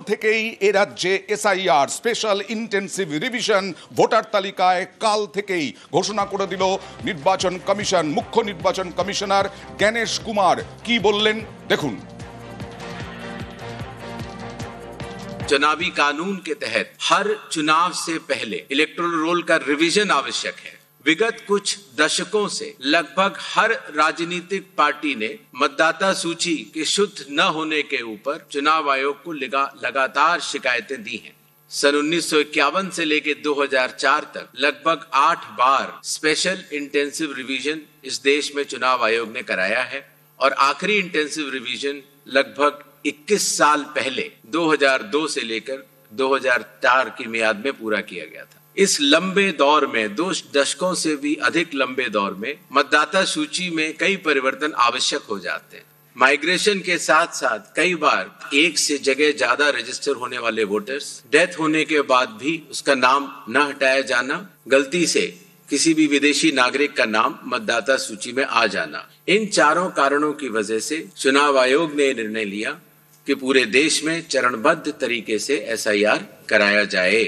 থেকেই এ রাজ্যে SIR special intensive revision voter তালিকায় কাল থেকেই ঘোষণা করে দিল নির্বাচন কমিশন। মুখ্য নির্বাচন কমিশনার জ্ঞানেশ কুমার কি বললেন দেখুন। चुनावी कानून के तहत हर चुनाव से पहले इलेक्टोरल रोल का रिवीजन आवश्यक है। विगत कुछ दशकों से लगभग हर राजनीतिक पार्टी ने मतदाता सूची के शुद्ध न होने के ऊपर चुनाव आयोग को लगातार शिकायतें दी हैं। सन 1951 से लेकर 2004 तक लगभग 8 बार स्पेशल इंटेंसिव रिवीजन इस देश में चुनाव आयोग ने कराया है और आखिरी इंटेंसिव रिवीजन लगभग 21 साल पहले 2002 से लेकर 2004 की मियाद में पूरा किया गया था। इस लंबे दौर में 2 दशकों से भी अधिक लंबे दौर में मतदाता सूची में कई परिवर्तन आवश्यक हो जाते हैं। माइग्रेशन के साथ साथ कई बार एक से जगह ज्यादा रजिस्टर होने वाले वोटर्स, डेथ होने के बाद भी उसका नाम न हटाया जाना, गलती से किसी भी विदेशी नागरिक का नाम मतदाता सूची में आ जाना, इन चारों कारणों की वजह से चुनाव आयोग ने निर्णय लिया कि पूरे देश में चरणबद्ध तरीके से एसआईआर कराया जाए।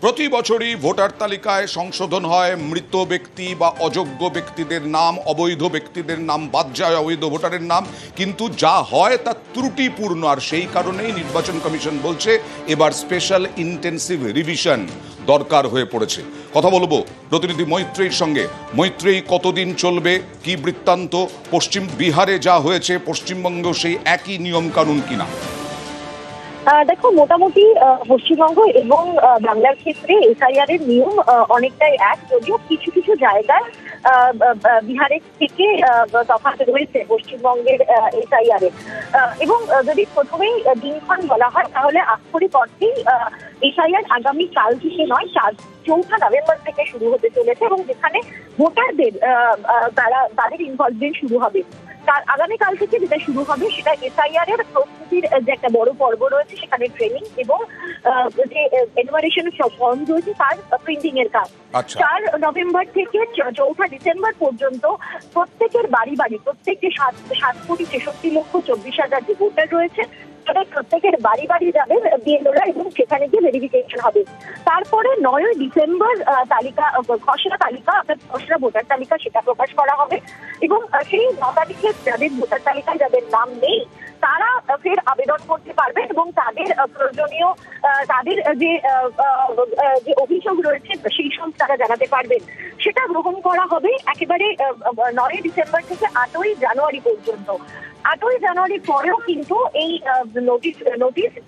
প্রতি বছরই ভোটার তালিকায় সংশোধন হয়, মৃত ব্যক্তি বা অযোগ্য ব্যক্তিদের নাম, অবৈধ ব্যক্তিদের নাম বাদ যায়, অবৈধ ভোটারের নাম, কিন্তু যা হয় তা ত্রুটিপূর্ণ। আর সেই কারণেই নির্বাচন কমিশন বলছে এবার স্পেশাল ইন্টেন্সিভ রিভিশন দরকার হয়ে পড়েছে। কথা বলবো প্রতিনিধি মৈত্রেয়ীর সঙ্গে। মৈত্রেয়ী, কতদিন চলবে, কি বৃত্তান্ত? পশ্চিম বিহারে যা হয়েছে পশ্চিমবঙ্গ সেই একই নিয়ম কানুন কিনা? দেখো, মোটামুটি পশ্চিমবঙ্গ এবং বাংলার ক্ষেত্রে এসআইআর এর নিয়ম অনেকটাই এক, যদিও কিছু কিছু জায়গায় বিহারের থেকে তফাৎ রয়েছে পশ্চিমবঙ্গের এসআইআর এর। এবং যদি প্রথমেই দিনক্ষণ বলা হয় তাহলে আক্ষরিক অর্থেই এসআইআর আগামী কাল থেকে নয়, 4 নভেম্বর থেকে শুরু হতে চলেছে এবং যেখানে ভোটারদের তাদের ইনভলভমেন্ট শুরু হবে। তার আগামীকাল থেকে যেটা শুরু হবে সেটা এসআইআর এর প্রস্তুতির যে একটা বড় পর্ব রয়েছে, সেখানে ট্রেনিং এবং যে এনুমারেশন ফর্ম রয়েছে তার প্রিন্টিং এর কাজ। 4 নভেম্বর থেকে 4 ডিসেম্বর পর্যন্ত প্রত্যেকের বাড়ি বাড়ি, প্রত্যেককে 7,63,24,000 যে ভোটার রয়েছে তাদের প্রত্যেকের বাড়ি বাড়ি যাবেন বিএলওরা এবং সেখানে গিয়ে ভেরিফিকেশন হবে। তারপরে 9 ডিসেম্বর তালিকা, খসড়া তালিকা অর্থাৎ খসড়া ভোটার তালিকা সেটা প্রকাশ করা হবে এবং সেই 9 তারিখে যাদের ভোটার তালিকায় যাদের নাম নেই তারা ফের আবেদন করতে পারবে এবং তাদের প্রয়োজনীয় তাদের যে অভিযোগ রয়েছে সেই সব তারা জানাতে পারবেন। সেটা গ্রহণ করা হবে একেবারে 9 ডিসেম্বর থেকে 8ই জানুয়ারি পর্যন্ত। 8ই জানুয়ারির পরেও কিন্তু এই নোটিশ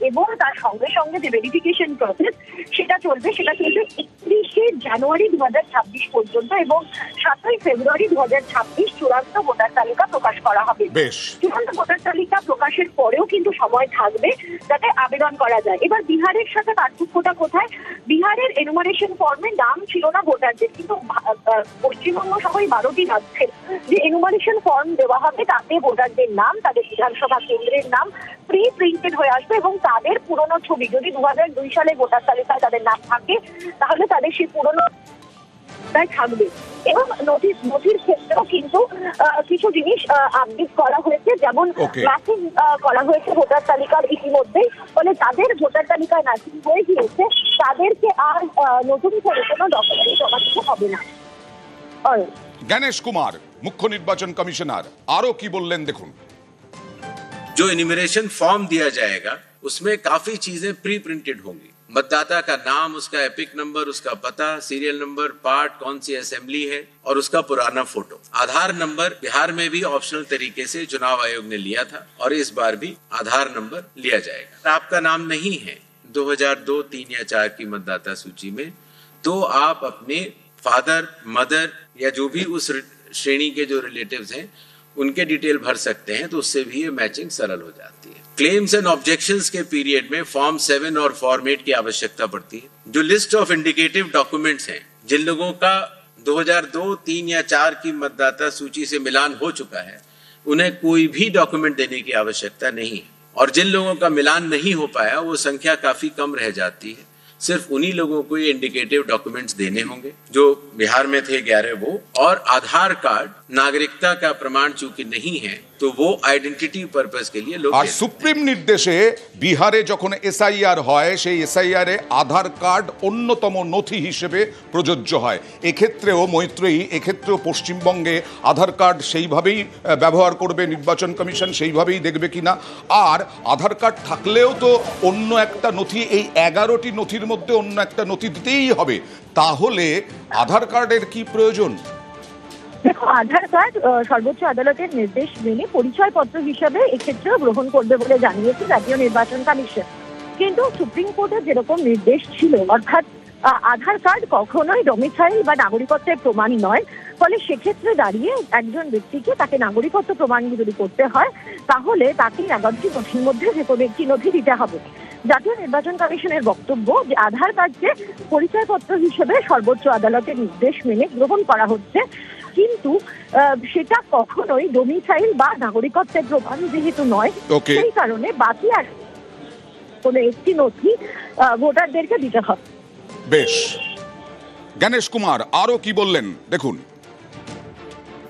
এবং তার সঙ্গে সঙ্গে যে ভেরিফিকেশন প্রসেস সেটা চলবে 31শে জানুয়ারি 2026 পর্যন্ত এবং 7ই ফেব্রুয়ারি 2026 চূড়ান্ত ভোটার তালিকা প্রকাশ করা হবে। চূড়ান্ত ভোটার তালিকা প্রকাশের পরেও কিন্তু সময় থাকবে যাতে আবেদন করা যায়। এবার বিহারের সাথে পার্থক্যটা কোথায়? বিহারের এনুমারেশন ফর্মে নাম ছিল না ভোটারদের, কিন্তু পশ্চিমবঙ্গ সহ 12টি রাজ্যের যে এনুমারেশন ফর্ম দেওয়া হবে তাতে ভোটারদের নাম, তাদের বিধানসভা কেন্দ্রের নাম প্রি প্রিন্টেড হয়ে আসবে এবং তাদের পুরনো ছবি, যদি 2002 সালে ভোটার তালিকায় তাদের নাম থাকে তাহলে তাদের সেই পুরনো থাকবে। এবং নথির ক্ষেত্রেও কিন্তু কিছু জিনিস আপডেট করা হয়েছে, যেমন ম্যাচিং করা হয়েছে ভোটার তালিকার ইতিমধ্যেই, ফলে যাদের ভোটার তালিকায় ম্যাচিং হয়ে গিয়েছে তাদেরকে আর নতুন করে কোনো ডকুমেন্ট জমা দিতে হবে না। জ্ঞানেশ কুমার, মুখ্য নির্বাচন কমিশনার, আরো কি বললেন দেখুন। जो इन्यूमरेशन फॉर्म दिया जाएगा उसमें काफी चीजें प्री प्रिंटेड होंगी। मतदाता का नाम, उसका एपिक नंबर, उसका पता, सीरियल नंबर, पार्ट, कौन सी असेंबली है और उसका पुराना फोटो। आधार नंबर बिहार में भी ऑप्शनल तरीके से चुनाव आयोग ने लिया था और इस बार भी आधार नंबर लिया जाएगा। आपका नाम नहीं है 2002, 3 या 4 की मतदाता सूची में, तो आप अपने फादर, मदर या जो भी उस श्रेणी के जो रिलेटिव्स हैं उनके डिटेल भर सकते हैं, तो उससे भी ये मैचिंग सरल हो जाती है। क्लेम्स एंड ऑब्जेक्शंस के पीरियड में फॉर्म 7 और फॉर्म 8 की आवश्यकता पड़ती है। जो लिस्ट ऑफ इंडिकेटिव डॉक्यूमेंट्स हैं, जिन लोगों का 2002, 3 या 4 की मतदाता सूची से मिलान हो चुका है, उन्हें कोई भी डॉक्यूमेंट देने की आवश्यकता नहीं है। और जिन लोगों का मिलान नहीं हो पाया वो संख्या काफी कम रह जाती है। सिर्फ उन्हीं लोगों को ये इंडिकेटिव डॉक्यूमेंट्स देने होंगे जो बिहार में थे 11 वो, और आधार कार्ड नागरिकता का प्रमाण चूंकि नहीं है तो वो आइडेंटिटी पर्पस के लिए लोग আর সুপ্রিম নির্দেশে বিহারে যখন এসআইআর হয় সেই এসআইআর এ আধার কার্ড অন্যতম নথি হিসেবে প্রযোজ্য হয়। এক্ষেত্রেও মৈত্রেয়ী, এক্ষেত্রেও পশ্চিমবঙ্গে আধার কার্ড সেইভাবেই ব্যবহার করবে নির্বাচন কমিশন, সেইভাবেই দেখবে কিনা? আর আধার কার্ড থাকলেও তো অন্য একটা নথি, এই 11টি নথির মধ্যে অন্য একটা নথি দিতেই হবে, তাহলে আধার কার্ডের কি প্রয়োজন? দেখো, আধার কার্ড সর্বোচ্চ আদালতের নির্দেশ মেনে পরিচয়পত্র হিসাবে এক্ষেত্রেও গ্রহণ করবে বলে জানিয়েছে জাতীয় নির্বাচন কমিশন। কিন্তু সুপ্রিম কোর্টের যেরকম নির্দেশ ছিল, অর্থাৎ আধার কার্ড কখনোই ডোমিসাইল বা নাগরিকত্বের প্রমাণ নয়, ফলে সেক্ষেত্রে দাঁড়িয়ে একজন ব্যক্তিকে তাকে নাগরিকত্ব প্রমাণ যদি করতে হয় তাহলে তাকে 11টি নথির মধ্যে যে কোনো একটি নথি দিতে হবে। জাতীয় নির্বাচন কমিশনের বক্তব্য যে আধার কার্ডকে পরিচয়পত্র হিসেবে সর্বোচ্চ আদালতের নির্দেশ মেনে গ্রহণ করা হচ্ছে, কিন্তু সেটা কখনোই ডোমিসাইল বা নাগরিকত্বের প্রমাণ যেহেতু নয়, সেই কারণে বাকি আর কোনো একটি নথি ভোটারদেরকে দিতে হবে। বেশ, গণেশ কুমার আরো কি বললেন দেখুন।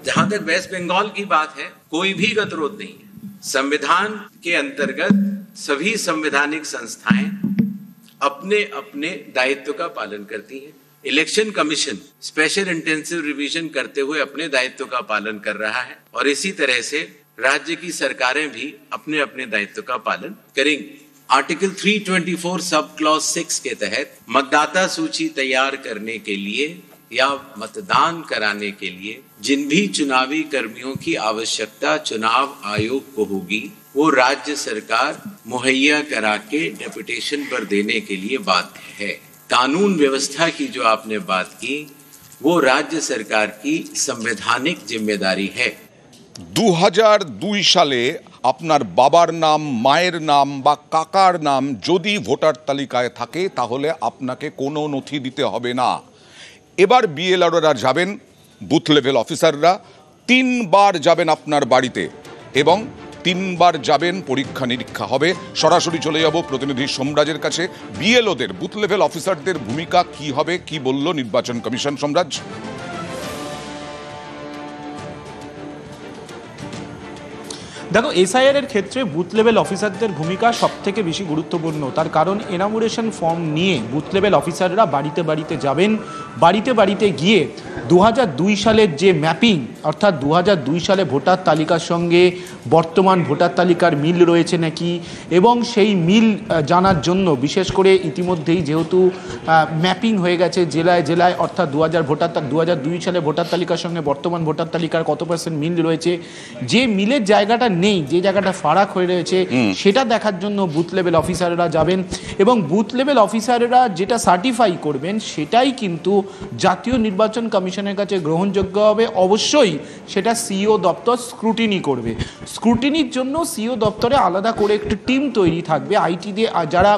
जहां तक वेस्ट बंगाल की बात है, कोई भी गतिरोध नहीं है। संविधान के अंतर्गत सभी संवैधानिक संस्थाएं अपने अपने दायित्व का पालन करती हैं। Election commission special intensive revision करते हुए अपने दायित्व का पालन कर रहा है और इसी तरह से राज्य की सरकारें भी अपने अपने दायित्व का पालन करेंगी। आर्टिकल 324 सब क्लॉज 6 के तहत मतदाता सूची तैयार करने के लिए या मतदान कराने के लिए जिन भी चुनावी कर्मियों की आवश्यकता चुनाव आयोग को होगी, वो राज्य सरकार मुहैया करा के डेपुटेशन पर देने के लिए बाध्य है। कानून व्यवस्था की जो आपने बात की, वो राज्य सरकार की संवैधानिक जिम्मेदारी है। 2002 সালে আপনার বাবার নাম, মায়ের নাম বা কাকার নাম যদি ভোটার তালিকায় থাকে তাহলে আপনাকে কোনো নথি দিতে হবে না। এবার বিএলআরওরা যাবেন, বুথ লেভেল অফিসাররা 3 বার যাবেন আপনার বাড়িতে এবং 3 বার যাবেন, পরীক্ষা নিরীক্ষা হবে। সরাসরি চলে যাব প্রতিনিধি সোমরাজের কাছে। বিএলওদের, বুথ লেভেল অফিসারদের ভূমিকা কি হবে, কি বলল নির্বাচন কমিশন? সোমরাজ। দেখো, এসআইআর এর ক্ষেত্রে বুথ লেভেল অফিসারদের ভূমিকা সব থেকে বেশি গুরুত্বপূর্ণ। তার কারণ এনামুরেশন ফর্ম নিয়ে বুথ লেভেল অফিসাররা বাড়িতে বাড়িতে যাবেন। বাড়িতে বাড়িতে গিয়ে 2002 সালের যে ম্যাপিং, অর্থাৎ 2002 সালে ভোটার তালিকার সঙ্গে বর্তমান ভোটার তালিকার মিল রয়েছে নাকি, এবং সেই মিল জানার জন্য বিশেষ করে ইতিমধ্যেই যেহেতু ম্যাপিং হয়ে গেছে জেলায় জেলায়, অর্থাৎ 2002 সালে ভোটার তালিকার সঙ্গে বর্তমান ভোটার তালিকার কত % মিল রয়েছে, যে মিলের জায়গাটা নেই, যে জায়গাটা ফারাক হয়ে রয়েছে, সেটা দেখার জন্য বুথ লেভেল অফিসাররা যাবেন। এবং বুথ লেভেল অফিসাররা যেটা সার্টিফাই করবেন সেটাই কিন্তু জাতীয় নির্বাচন কমিশনের কাছে গ্রহণযোগ্য হবে। অবশ্যই সেটা সিইও দপ্তর স্ক্রুটিনি করবে। স্ক্রুটিনির জন্য সিইও দপ্তরে আলাদা করে একটি টিম তৈরি থাকবে, আইটি দিয়ে যারা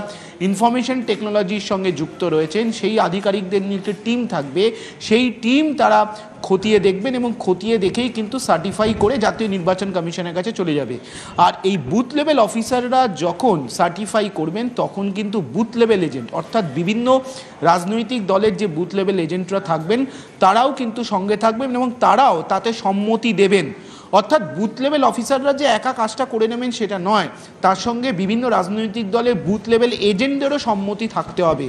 ইনফরমেশন টেকনোলজির সঙ্গে যুক্ত রয়েছেন সেই আধিকারিকদের নিয়ে একটি টিম থাকবে। সেই টিম তারা খতিয়ে দেখবেন এবং খতিয়ে দেখেই কিন্তু সার্টিফাই করে জাতীয় নির্বাচন কমিশনের কাছে চলে যাবে। আর এই বুথ লেভেল অফিসাররা যখন সার্টিফাই করবেন তখন কিন্তু বুথ লেভেল এজেন্ট, অর্থাৎ বিভিন্ন রাজনৈতিক দলের যে বুথ লেভেল এজেন্টরা থাকবেন তারাও কিন্তু সঙ্গে থাকবেন এবং তারাও তাতে সম্মতি দেবেন। অর্থাৎ বুথ লেভেল অফিসাররা যে একা কাজটা করে নেবেন সেটা নয়, তার সঙ্গে বিভিন্ন রাজনৈতিক দলের বুথ লেভেল এজেন্টদেরও সম্মতি থাকতে হবে।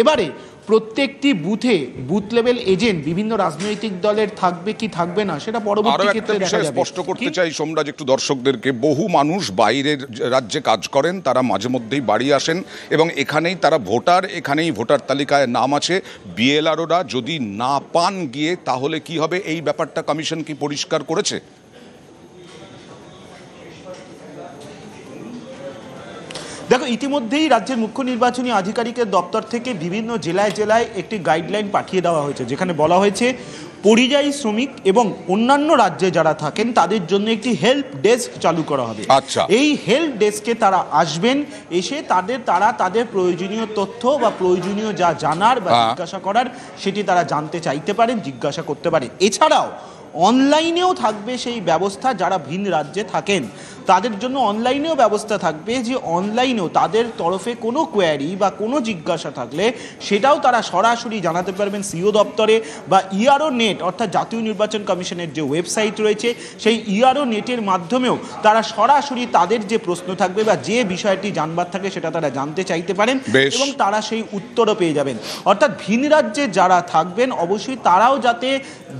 এবারে প্রত্যেকটি বুথে বুথ লেভেল এজেন্ট বিভিন্ন রাজনৈতিক দলের থাকবে কি থাকবে না সেটা পরবর্তী ক্ষেত্রে দেখা যাবে। স্পষ্ট করতে চাই সোমরাজ একটু দর্শকদেরকে, বহু মানুষ বাইরের রাজ্যে কাজ করেন, তারা মাঝে মধ্যেই বাড়ি আসেন এবং এখানেই তারা ভোটার, এখানেই ভোটার তালিকায় নাম আছে। বিএলআরওরা যদি না পান গিয়ে তাহলে কি হবে, এই ব্যাপারটা কমিশন কি পরিষ্কার করেছে? দেখো, ইতিমধ্যেই রাজ্যের মুখ্য নির্বাচনী আধিকারিকের দপ্তর থেকে বিভিন্ন জেলায় জেলায় একটি গাইডলাইন পাঠিয়ে দেওয়া হয়েছে, যেখানে বলা হয়েছে পরিযায়ী শ্রমিক এবং অন্যান্য রাজ্যে যারা থাকেন তাদের জন্য একটি হেল্প ডেস্ক চালু করা হবে। আচ্ছা, এই হেল্প ডেস্কে তারা আসবেন, এসে তারা তাদের প্রয়োজনীয় তথ্য বা প্রয়োজনীয় যা জানার বা জিজ্ঞাসা করার সেটি তারা জানতে চাইতে পারেন, জিজ্ঞাসা করতে পারেন। এছাড়াও অনলাইনেও থাকবে সেই ব্যবস্থা। যারা ভিন রাজ্যে থাকেন তাদের জন্য অনলাইনেও ব্যবস্থা থাকবে, যে অনলাইনেও তাদের তরফে কোনো কোয়ারি বা কোনো জিজ্ঞাসা থাকলে সেটাও তারা সরাসরি জানাতে পারবেন সিও দপ্তরে, বা ইআরও নেট অর্থাৎ জাতীয় নির্বাচন কমিশনের যে ওয়েবসাইট রয়েছে সেই ইআরও নেটের মাধ্যমেও তারা সরাসরি তাদের যে প্রশ্ন থাকবে বা যে বিষয়টি জানবার থাকে সেটা তারা জানতে চাইতে পারেন এবং তারা সেই উত্তরও পেয়ে যাবেন। অর্থাৎ ভিন রাজ্যে যারা থাকবেন অবশ্যই তারাও যাতে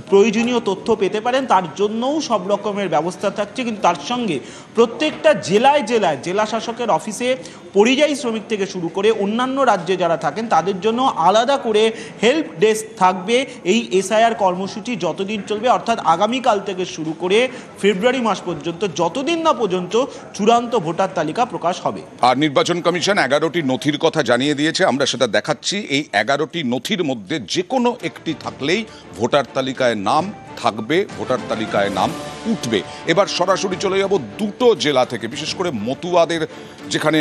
প্রয়োজনীয় তথ্য পেতে পারেন তার জন্যও সব রকমের ব্যবস্থা থাকছে। কিন্তু তার সঙ্গে প্রত্যেকটা জেলায় জেলায় জেলা শাসকের অফিসে পরিযায়ী শ্রমিক থেকে শুরু করে অন্যান্য রাজ্যে যারা থাকেন তাদের জন্য আলাদা করে হেল্প ডেস্ক থাকবে। এই এসআইআর কর্মসূচি যতদিন চলবে, অর্থাৎ আগামীকাল থেকে শুরু করে ফেব্রুয়ারি মাস পর্যন্ত, যতদিন না পর্যন্ত চূড়ান্ত ভোটার তালিকা প্রকাশ হবে। আর নির্বাচন কমিশন 11টি নথির কথা জানিয়ে দিয়েছে, আমরা সেটা দেখাচ্ছি। এই 11টি নথির মধ্যে যে কোনো একটি থাকলেই ভোটার তালিকায় নাম থাকবে, ভোটার তালিকায় নাম উঠবে। এবার সরাসরি চলে যাব দুটো জেলা থেকে, বিশেষ করে মতুয়াদের যেখানে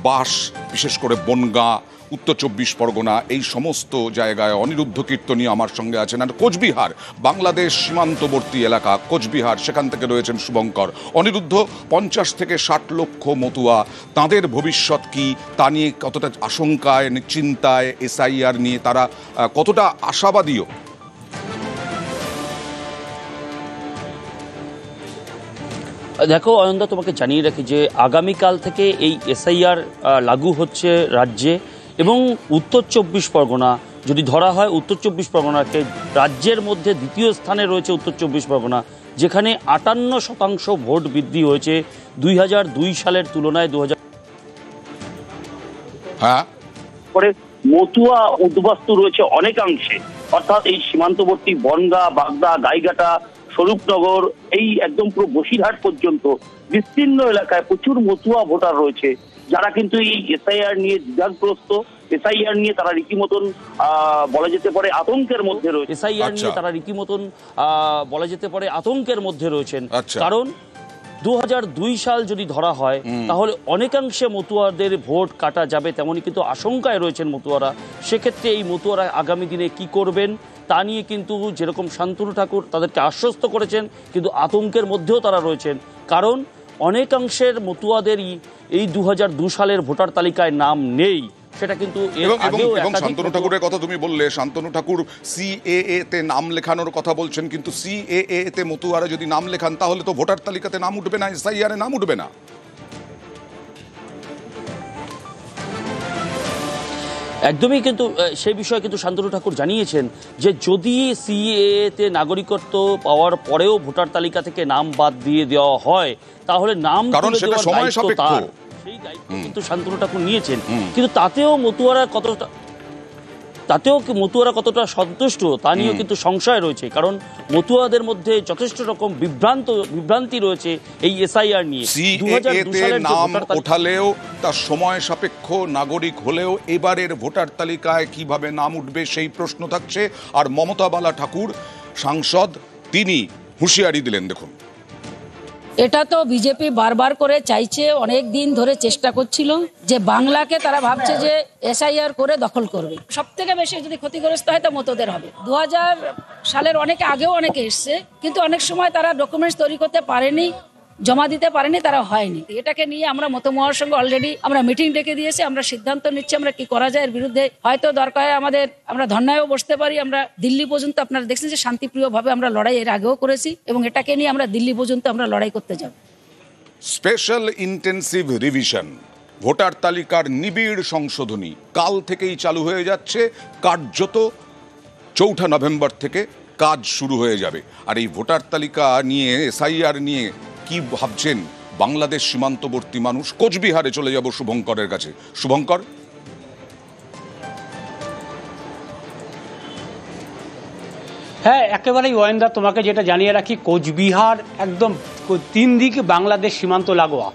বাস, বিশেষ করে বনগাঁ, উত্তর 24 পরগনা, এই সমস্ত জায়গায় অনিরুদ্ধ কীর্তনী আমার সঙ্গে আছেন। আর কোচবিহার, বাংলাদেশ সীমান্তবর্তী এলাকা কোচবিহার, সেখান থেকে রয়েছেন শুভঙ্কর। অনিরুদ্ধ, 50 থেকে 60 লক্ষ মতুয়া, তাদের ভবিষ্যৎ কি, তা নিয়ে কতটা আশঙ্কায়, চিন্তায়, এসআইআর নিয়ে তারা কতটা আশাবাদীও? দেখো অয়নদা, তোমাকে জানিয়ে রাখি যে আগামীকাল থেকে এই এসআইআর লাগু হচ্ছে রাজ্যে, এবং উত্তর 24 পরগনা যদি ধরা হয়, উত্তর 24 পরগনাকে রাজ্যের মধ্যে দ্বিতীয় স্থানে রয়েছে উত্তর 24 পরগনা, যেখানে 58% ভোট বৃদ্ধি হয়েছে 2002 সালের তুলনায়। 2000 হ্যাঁ, পরে মতুয়া উদ্বাস্তু রয়েছে অনেকাংশে, অর্থাৎ এই সীমান্তবর্তী বনগাঁ, বাগদা, গাইঘাটা, স্বরূপনগর, এই একদম পুরো বসিরহাট পর্যন্ত বিস্তীর্ণ এলাকায় প্রচুর মতুয়া ভোটার রয়েছে, যারা কিন্তু এই এসআইআর নিয়ে দ্বিধাগ্রস্ত। এসআইআর নিয়ে তারা রীতিমতন বলা যেতে পারে আতঙ্কের মধ্যে রয়েছে। এসআইআর নিয়ে তারা রীতিমতন বলা যেতে পারে আতঙ্কের মধ্যে রয়েছেন। কারণ 2002 সাল যদি ধরা হয় তাহলে অনেকাংশে মতুয়াদের ভোট কাটা যাবে, তেমনই কিন্তু আশঙ্কায় রয়েছেন মতুয়ারা। সেক্ষেত্রে এই মতুয়ারা আগামী দিনে কি করবেন তা নিয়ে কিন্তু যেরকম শান্তনু ঠাকুর তাদেরকে আশ্বস্ত করেছেন, কিন্তু আতঙ্কের মধ্যেও তারা রয়েছেন। কারণ অনেকাংশের মতুয়াদের এই 2002 সালের ভোটার তালিকায় নাম নেই, সেটা কিন্তু শান্তনু ঠাকুরের কথা তুমি বললে, শান্তনু ঠাকুর সিএএ তে নাম লেখানোর কথা বলছেন, কিন্তু সিএএ তে মতুয়ারা যদি নাম লেখান তাহলে তো ভোটার তালিকাতে নাম উঠবে না, এসআইআর এ নাম উঠবে না। একদমই, কিন্তু সেই বিষয়ে কিন্তু শান্তনু ঠাকুর জানিয়েছেন যে যদি সিএএতে নাগরিকত্ব পাওয়ার পরেও ভোটার তালিকা থেকে নাম বাদ দিয়ে দেওয়া হয় তাহলে নাম কারণ সেটা সময় সাপেক্ষ, সেই দায়িত্ব কিন্তু শান্তনু ঠাকুর নিয়েছেন। কিন্তু তাতেও মতুয়ারা কতটা সন্তুষ্ট তা নিয়েও কিন্তু সংশয় রয়েছে। কারণ মতুয়াদের মধ্যে যথেষ্ট রকম বিভ্রান্তি রয়েছে এই এসআইআর নিয়ে। নাম ওঠালেও তার সময় সাপেক্ষ, নাগরিক হলেও এবারের ভোটার তালিকায় কিভাবে নাম উঠবে সেই প্রশ্ন থাকছে। আর মমতা বালা ঠাকুর সাংসদ, তিনি হুঁশিয়ারি দিলেন, দেখুন। এটা তো বিজেপি বারবার করে চাইছে, অনেক দিন ধরে চেষ্টা করছিল যে বাংলাকে তারা ভাবছে যে এসআইআর করে দখল করবে। সব থেকে বেশি যদি ক্ষতিগ্রস্ত হয় তা মতদের হবে। 2000 সালের অনেকে আগেও অনেকে এসছে, কিন্তু অনেক সময় তারা ডকুমেন্টস তৈরি করতে পারেনি, জমা দিতে পারেনি, তারা হয়নি। এটাকে নিয়ে আমরা মত মহাসংঘ অলরেডি আমরা মিটিং ডেকে দিয়েছি, আমরা সিদ্ধান্ত নিচ্ছি আমরা কি করা যায়। এর বিরুদ্ধে হয়তো দরকার হয় আমরা ধর্নায়ও বসতে পারি। আমরা দিল্লি পর্যন্ত, আপনারা দেখছেন যে শান্তিপ্রিয়ভাবে আমরা লড়াই এর আগেও করেছি, এবং এটাকে নিয়ে আমরা দিল্লি পর্যন্ত আমরা লড়াই করতে যাব। স্পেশাল ইন্টেন্সিভ রিভিশন, ভোটার তালিকার নিবিড় সংশোধনী কাল থেকেই চালু হয়ে যাচ্ছে। কার্যত 4 নভেম্বর থেকে কাজ শুরু হয়ে যাবে। আর এই ভোটার তালিকা নিয়ে, এসআইআর নিয়ে কি ভাবছেন বাংলাদেশ সীমান্তবর্তী মানুষ? কোচবিহারে চলে যাব শুভঙ্করের কাছে। শুভঙ্কর, হ্যাঁ, একেবারেই ওয়েন্দা, তোমাকে যেটা জানিয়ে রাখি, কোচবিহার একদম 3 দিকে বাংলাদেশ সীমান্ত লাগোয়া।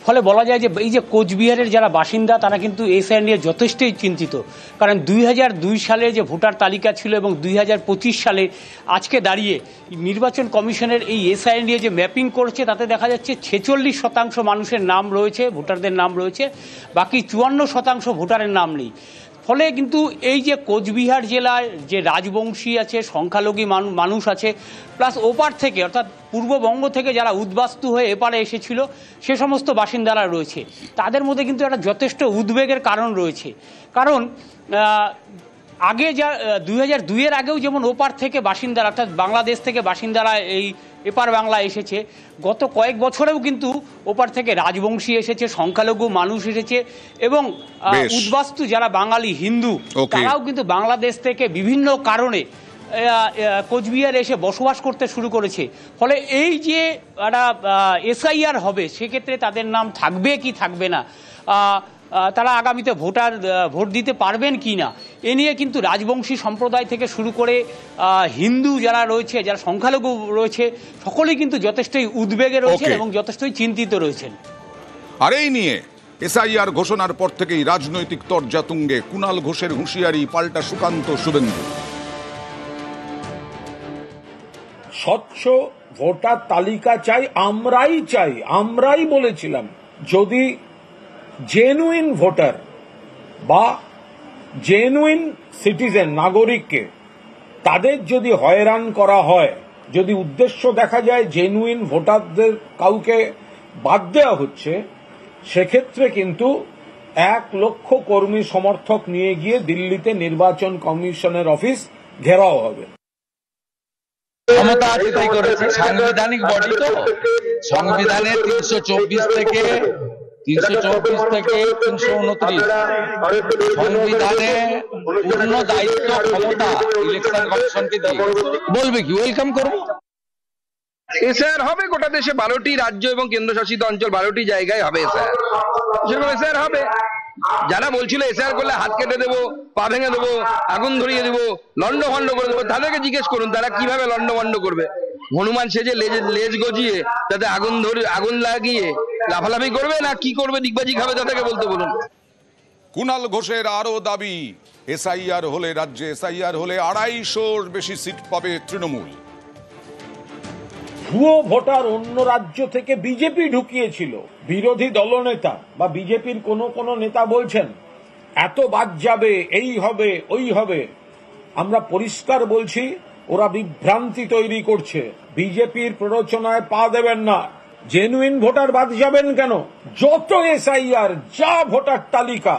ফলে বলা যায় যে এই যে কোচবিহারের যারা বাসিন্দা তারা কিন্তু এসআইআর নিয়ে যথেষ্টই চিন্তিত। কারণ 2002 সালে যে ভোটার তালিকা ছিল এবং 2025 সালে আজকে দাঁড়িয়ে নির্বাচন কমিশনের এই এসআইআর নিয়ে যে ম্যাপিং করছে তাতে দেখা যাচ্ছে 46% মানুষের নাম রয়েছে, ভোটারদের নাম রয়েছে, বাকি 54% ভোটারের নাম নেই। ফলে কিন্তু এই যে কোচবিহার জেলায় যে রাজবংশী আছে, সংখ্যালঘু মানুষ আছে, প্লাস ওপার থেকে অর্থাৎ পূর্ববঙ্গ থেকে যারা উদ্বাস্তু হয়ে এপারে এসেছিল সে সমস্ত বাসিন্দারা রয়েছে, তাদের মধ্যে কিন্তু একটা যথেষ্ট উদ্বেগের কারণ রয়েছে। কারণ আগে যা 2002-এর আগেও যেমন ওপার থেকে বাসিন্দারা অর্থাৎ বাংলাদেশ থেকে বাসিন্দারা এই এপার বাংলা এসেছে, গত কয়েক বছরেও কিন্তু ওপার থেকে রাজবংশী এসেছে, সংখ্যালঘু মানুষ এসেছে এবং উদ্বাস্তু যারা বাঙালি হিন্দু তারাও কিন্তু বাংলাদেশ থেকে বিভিন্ন কারণে কোচবিহার এসে বসবাস করতে শুরু করেছে। ফলে এই যে একটা এসআইআর হবে সেক্ষেত্রে তাদের নাম থাকবে কি থাকবে না, তারা আগামীতে ভোট দিতে পারবেন কি না, এ নিয়ে কিন্তু রাজবংশী সম্প্রদায় থেকে শুরু করে হিন্দু যারা রয়েছে, যারা সংখ্যালঘু রয়েছে, সকলেই কিন্তু যথেষ্টই উদ্বেগে রয়েছেন এবং যথেষ্টই চিন্তিত রয়েছেন। আর এই নিয়ে এসআইআর ঘোষণার পর থেকেই রাজনৈতিক তরজা তুঙ্গে। কুণাল ঘোষের হুঁশিয়ারি পাল্টা সুকান্ত শুভেন্দু। স্বচ্ছ ভোটার তালিকা চাই, আমরাই বলেছিলাম যদি জেনুইন ভোটার বা জেনুইন সিটিজেন নাগরিককে তাদের যদি হয়রান করা হয়, যদি উদ্দেশ্য দেখা যায় জেনুইন ভোটারদের কাউকে বাদ দেওয়া হচ্ছে, সেক্ষেত্রে কিন্তু 1 লক্ষ কর্মী সমর্থক নিয়ে গিয়ে দিল্লিতে নির্বাচন কমিশনের অফিস ঘেরাও হবে। ক্ষমতা আছে তাই করেছে, সাংবিধানিক বডি তো সংবিধানের 324 থেকে 329 সংবিধানে পূর্ণ দায়িত্ব ক্ষমতা ইলেকশন কমিশনকে দিয়ে বলবে কি ওয়েলকাম করবো। এসআইআর হবে গোটা দেশে 12টি রাজ্য এবং কেন্দ্রশাসিত অঞ্চল 12টি জায়গায় হবে এসআইআর, সেরকম এসআইআর হবে। যারা বলছিল এসআইআর করলে হাত কেটে দেবো, পা ভেঙে দেবো, আগুন ধরিয়ে দেবো, লন্ডভন্ড করে দেবো, তাদেরকে জিজ্ঞেস করুন তারা কিভাবে লন্ডভন্ড করবে। হনুমান সেজে লেজ গজিয়ে তাতে আগুন লাগিয়ে লাফালাফি করবে না কি করবে, দিগবাজি খাবে, তাদেরকে বলতে বলুন। কুণাল ঘোষের আরো দাবি, এসআইআর হলে রাজ্যে এসআইআর হলে 250-র বেশি সিট পাবে তৃণমূল। ভুয়ো ভোটার অন্য রাজ্য থেকে বিজেপি ঢুকিয়েছিল। বিরোধী দলনেতা বা বিজেপির কোন নেতা বলছেন এত বাদ যাবে, এই হবে ওই হবে। আমরা পরিষ্কার বলছি ওরা বিভ্রান্তি তৈরি করছে। বিজেপির প্ররোচনায় পা দেবেন না। জেনুইন ভোটার বাদ যাবেন কেন? যত এসআইআর যা ভোটার তালিকা,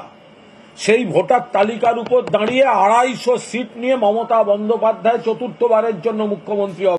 সেই ভোটার তালিকার উপর দাঁড়িয়ে 250 সিট নিয়ে মমতা বন্দ্যোপাধ্যায় 4র্থবারের জন্য মুখ্যমন্ত্রী